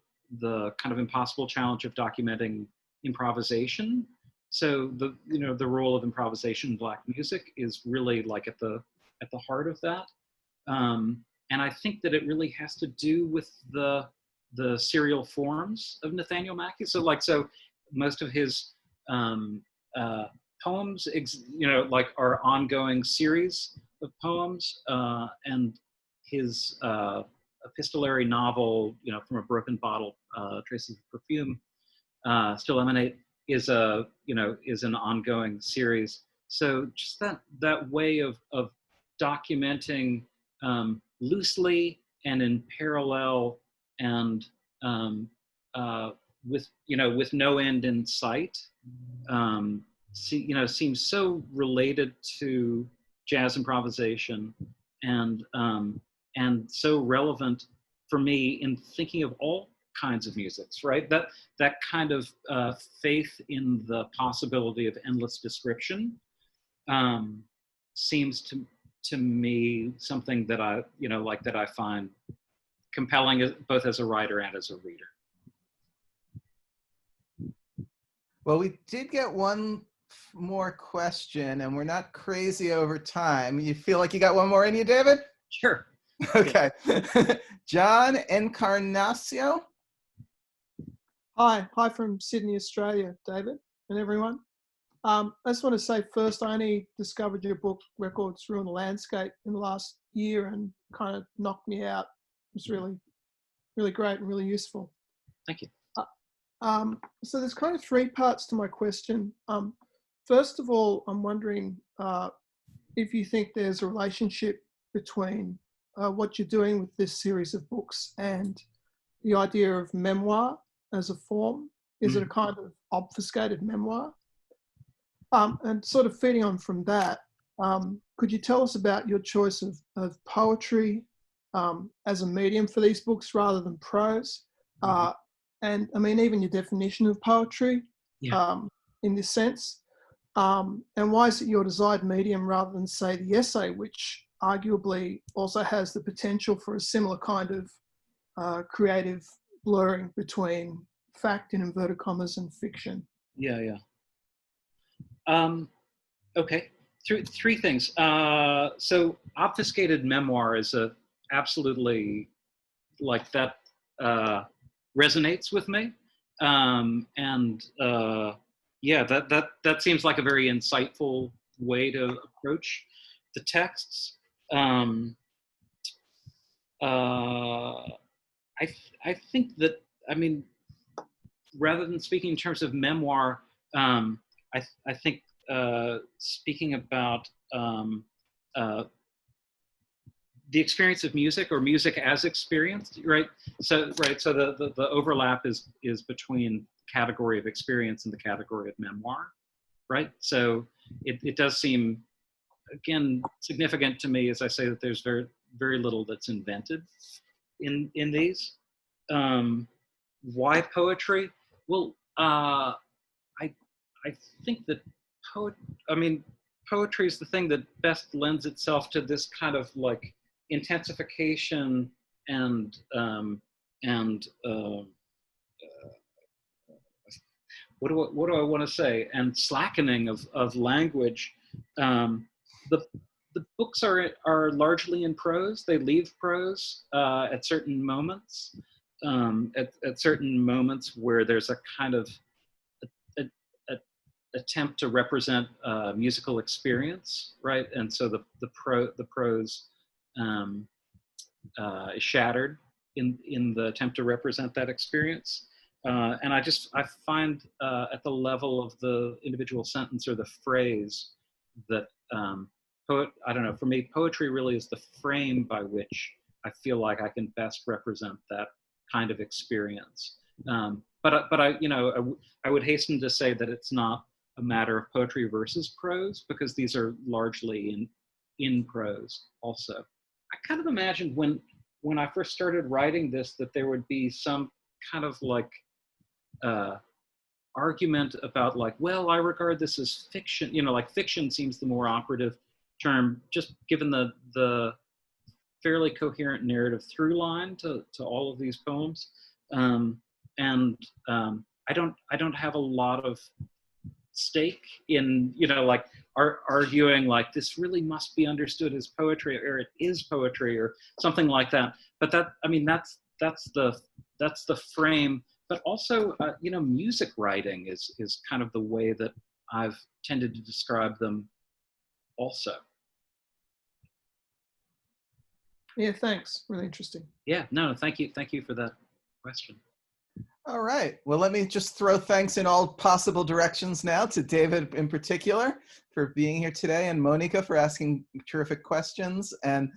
S3: kind of impossible challenge of documenting improvisation. So the role of improvisation in Black music is really like at the heart of that. And I think that it really has to do with the serial forms of Nathaniel Mackey. So most of his poems, are ongoing series of poems, and his epistolary novel, From a Broken Bottle, Traces of Perfume, Still Emanate, is an ongoing series. So just that way of documenting loosely and in parallel, and with no end in sight, seems so related to jazz improvisation, and so relevant for me in thinking of all kinds of musics, right? That kind of faith in the possibility of endless description seems to me something that I find compelling, both as a writer and as a reader.
S4: Well, we did get one more question, and we're not crazy over time. You feel like you got one more in you, David?
S3: Sure.
S4: Okay. John Encarnacio.
S9: Hi from Sydney, Australia, David and everyone. I just want to say first, I only discovered your book, Records Ruin the Landscape, in the last year and kind of knocked me out. It was really, really great and really useful.
S3: Thank you.
S9: So there's kind of three parts to my question. First of all, I'm wondering if you think there's a relationship between what you're doing with this series of books and the idea of memoir as a form. Is it a kind of obfuscated memoir? And sort of feeding on from that, could you tell us about your choice of poetry as a medium for these books rather than prose? And I mean, even your definition of poetry in this sense. And why is it your desired medium rather than, say, the essay, which arguably also has the potential for a similar kind of creative blurring between fact, in inverted commas, and fiction?
S3: Okay, three things. So obfuscated memoir is absolutely like that resonates with me. That seems like a very insightful way to approach the texts. I think that, I mean, rather than speaking in terms of memoir, I think speaking about the experience of music, or music as experienced, right? So the overlap is between category of experience and the category of memoir, right? So it does seem, again, significant to me as I say that there's very, very little that's invented in these. Why poetry? Well, I think that poetry is the thing that best lends itself to this kind of like intensification and what do I want to say? And slackening of language. The books are largely in prose. They leave prose at certain moments. At certain moments where there's a kind of attempt to represent musical experience, right? And so the prose is shattered in the attempt to represent that experience. And I find at the level of the individual sentence or the phrase that I don't know, for me, poetry really is the frame by which I feel like I can best represent that kind of experience. But I would hasten to say that it's not a matter of poetry versus prose, because these are largely in prose also. I kind of imagined when I first started writing this that there would be some kind of like argument about like, well, I regard this as fiction, like fiction seems the more operative term, just given the fairly coherent narrative through line to all of these poems. I don't have a lot of stake in, like arguing like this really must be understood as poetry, or it is poetry, or something like that. But that's the frame. But also, music writing is kind of the way that I've tended to describe them also.
S9: Yeah, thanks. Really interesting.
S3: Yeah, no, thank you for that question.
S4: All right. Well, let me just throw thanks in all possible directions now to David in particular for being here today, and Mónica for asking terrific questions. And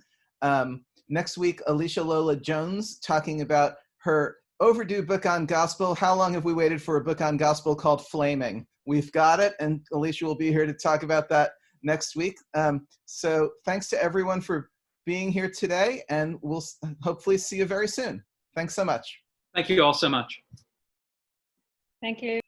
S4: next week, Alicia Lola Jones talking about her overdue book on gospel. How long have we waited for a book on gospel called Flaming? We've got it, and Alicia will be here to talk about that next week. So thanks to everyone for being here today, and we'll hopefully see you very soon. Thanks so much.
S3: Thank you all so much.
S1: Thank you.